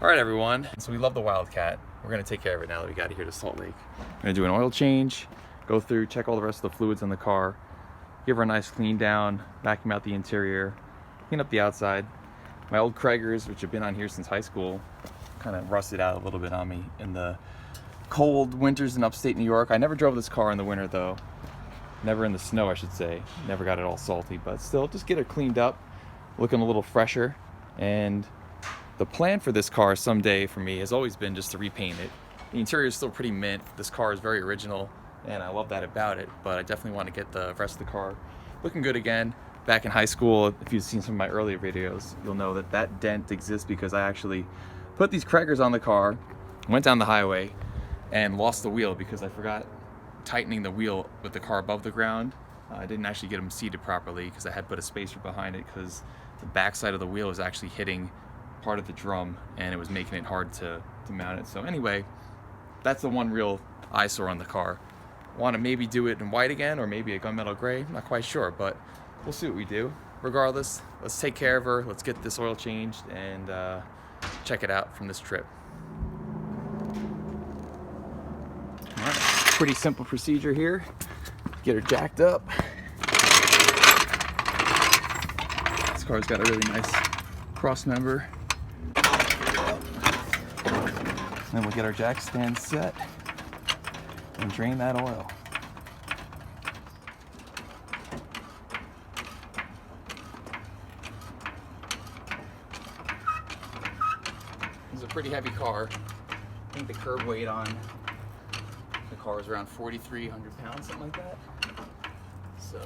Alright everyone, so we love the Wildcat. We're going to take care of it now that we got it here to Salt Lake. We're going to do an oil change, go through, check all the rest of the fluids in the car, give her a nice clean down, vacuum out the interior, clean up the outside. My old Kraggers, which have been on here since high school, kind of rusted out a little bit on me in the cold winters in upstate New York. I never drove this car in the winter though. Never in the snow, I should say. Never got it all salty, but still, just get her cleaned up, looking a little fresher. And the plan for this car someday for me has always been just to repaint it. The interior is still pretty mint. This car is very original, and I love that about it, but I definitely want to get the rest of the car looking good again. Back in high school, if you've seen some of my earlier videos, you'll know that that dent exists because I actually put these Kraggers on the car, went down the highway, and lost the wheel because I forgot tightening the wheel with the car above the ground. I didn't actually get them seated properly because I had put a spacer behind it because the back side of the wheel was actually hitting part of the drum and it was making it hard to mount it. So anyway, that's the one real eyesore on the car. Want to maybe do it in white again or maybe a gunmetal gray, I'm not quite sure, but we'll see what we do. Regardless, let's take care of her, let's get this oil changed and check it out from this trip. All right, pretty simple procedure here. Get her jacked up. This car's got a really nice cross member. Then we'll get our jack stand set and drain that oil. This is a pretty heavy car. I think the curb weight on the car is around 4,300 pounds, something like that. So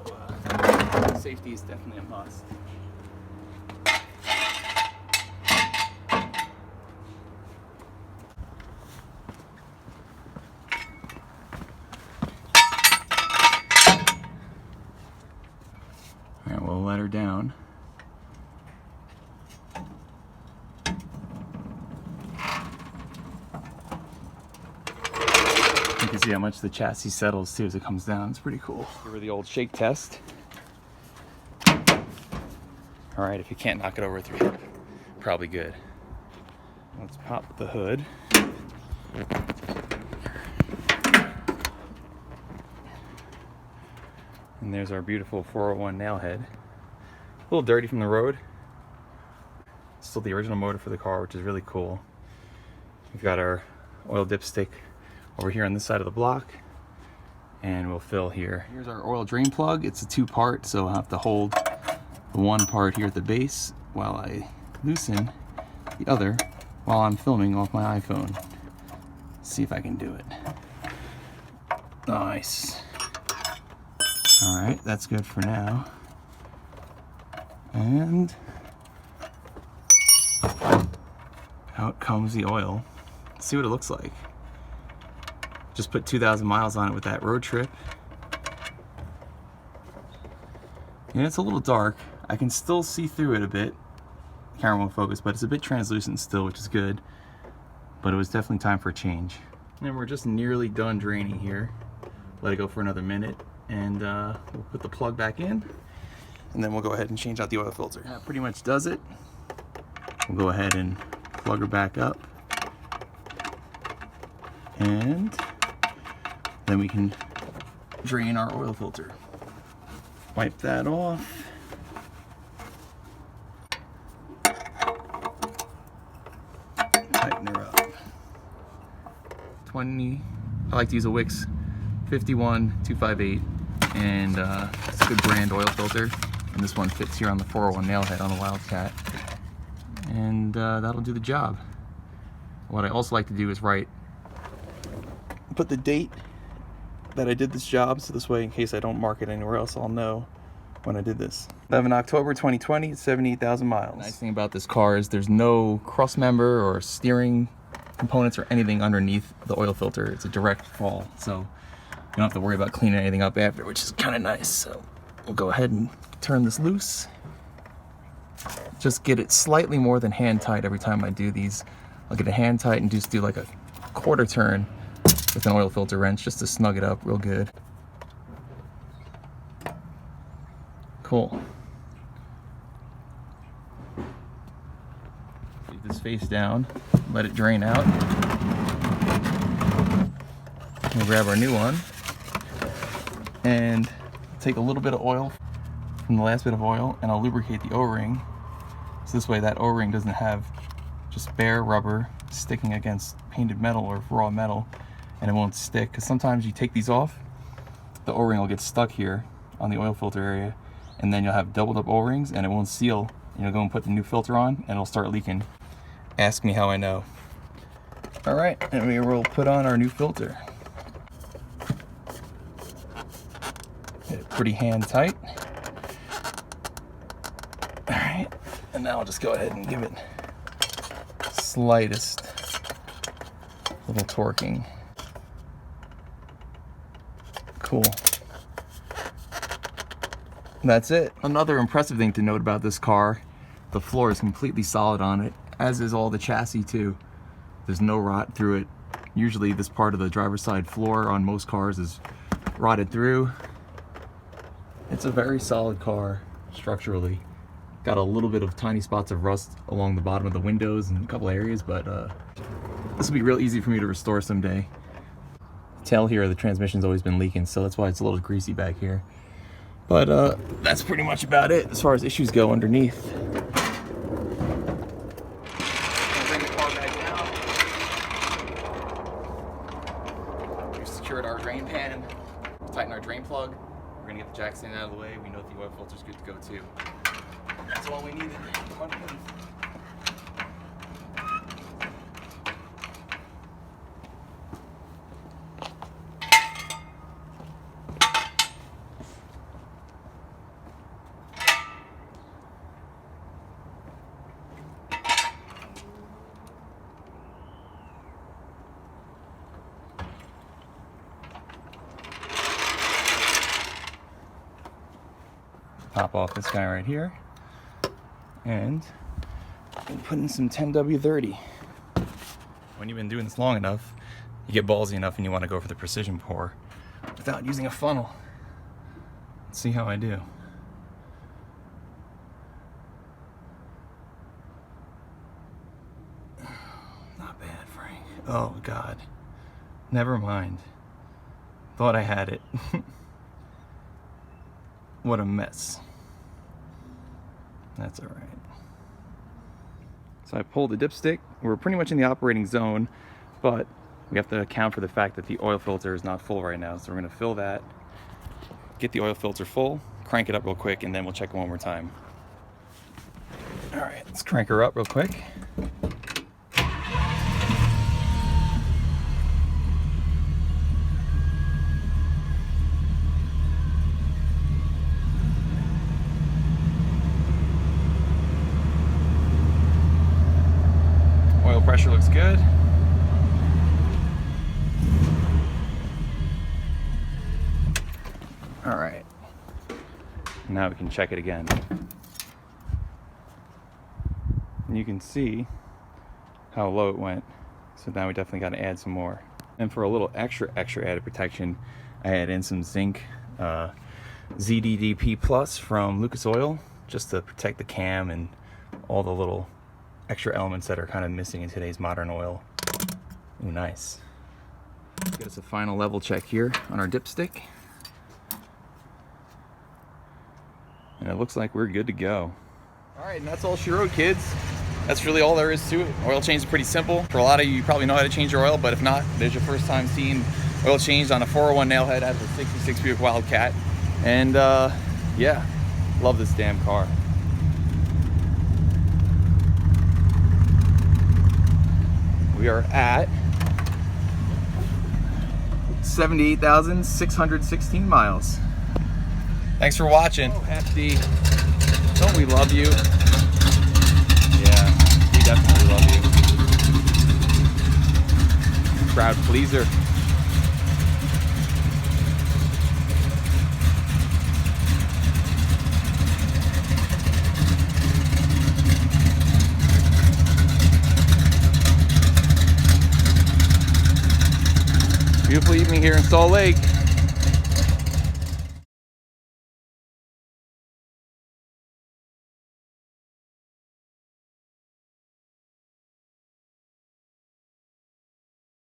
safety is definitely a must. All right, we'll let her down. You can see how much the chassis settles too as it comes down. It's pretty cool. Give her the old shake test. All right, if you can't knock it over with your hip, probably good. Let's pop the hood. And there's our beautiful 401 nailhead. A little dirty from the road. Still the original motor for the car, which is really cool. We've got our oil dipstick over here on this side of the block, and we'll fill here. Here's our oil drain plug. It's a two-part, so I'll have to hold the one part here at the base while I loosen the other while I'm filming off my iPhone. Let's see if I can do it. Nice. All right, that's good for now. And out comes the oil. Let's see what it looks like. Just put 2,000 miles on it with that road trip. And it's a little dark. I can still see through it a bit. The camera won't focus, but it's a bit translucent still, which is good. But it was definitely time for a change. And we're just nearly done draining here. Let it go for another minute. And we'll put the plug back in. And then we'll go ahead and change out the oil filter. That pretty much does it. We'll go ahead and plug her back up. And then we can drain our oil filter. Wipe that off. Tighten her up. 20, I like to use a Wix 51258, and it's a good brand oil filter. And this one fits here on the 401 nailhead on the Wildcat. And that'll do the job. What I also like to do is put the date that I did this job, so this way in case I don't mark it anywhere else, I'll know when I did this. 11 October 2020, 78,000 miles. The nice thing about this car is there's no cross member or steering components or anything underneath the oil filter. It's a direct fall, so you don't have to worry about cleaning anything up after, which is kind of nice. So we'll go ahead and turn this loose. Just get it slightly more than hand tight every time I do these. I'll get it hand tight and just do like a quarter turn with an oil filter wrench just to snug it up real good. Cool. face down, let it drain out. We'll grab our new one and take a little bit of oil from the last bit of oil, and I'll lubricate the O-ring. So this way that O-ring doesn't have just bare rubber sticking against painted metal or raw metal, and it won't stick. Because sometimes you take these off, the O-ring will get stuck here on the oil filter area, and then you'll have doubled up O-rings and it won't seal. You'll go and put the new filter on and it'll start leaking. Ask me how I know. All right, and we will put on our new filter. Get it pretty hand tight. All right, and now I'll just go ahead and give it slightest little torquing. Cool. That's it. Another impressive thing to note about this car, the floor is completely solid on it, as is all the chassis too. There's no rot through it. Usually this part of the driver's side floor on most cars is rotted through. It's a very solid car structurally. Got a little bit of tiny spots of rust along the bottom of the windows and a couple areas, but this will be real easy for me to restore someday. Tail here, the transmission's always been leaking, so that's why it's a little greasy back here. But that's pretty much about it as far as issues go underneath. Bring the car back down. We've secured our drain pan, tighten our drain plug. We're gonna get the jack stand out of the way. We know the oil filter's good to go too. That's all we needed. Pop off this guy right here, and put in some 10W30. When you've been doing this long enough, you get ballsy enough and you want to go for the precision pour without using a funnel. Let's see how I do. Not bad, Frank. Oh God, never mind. Thought I had it. What a mess. That's all right. So I pulled the dipstick. We're pretty much in the operating zone, but we have to account for the fact that the oil filter is not full right now. So we're gonna fill that, get the oil filter full, crank it up real quick, and then we'll check it one more time. All right, let's crank her up real quick. Pressure looks good. All right, now we can check it again. And you can see how low it went. So now we definitely got to add some more. And for a little extra added protection, I add in some zinc ZDDP Plus from Lucas Oil, just to protect the cam and all the little extra elements that are kind of missing in today's modern oil. Ooh, nice. Get us a final level check here on our dipstick. And it looks like we're good to go. All right, and that's all she wrote, kids. That's really all there is to it. Oil change is pretty simple. For a lot of you, you probably know how to change your oil, but if not, there's your first time seeing oil changed on a 401 nailhead out of a 66 Buick Wildcat. And yeah, love this damn car. We are at 78,616 miles. Thanks for watching. Oh, FD, don't we love you? Yeah, we definitely love you. Crowd pleaser. Beautiful evening here in Salt Lake.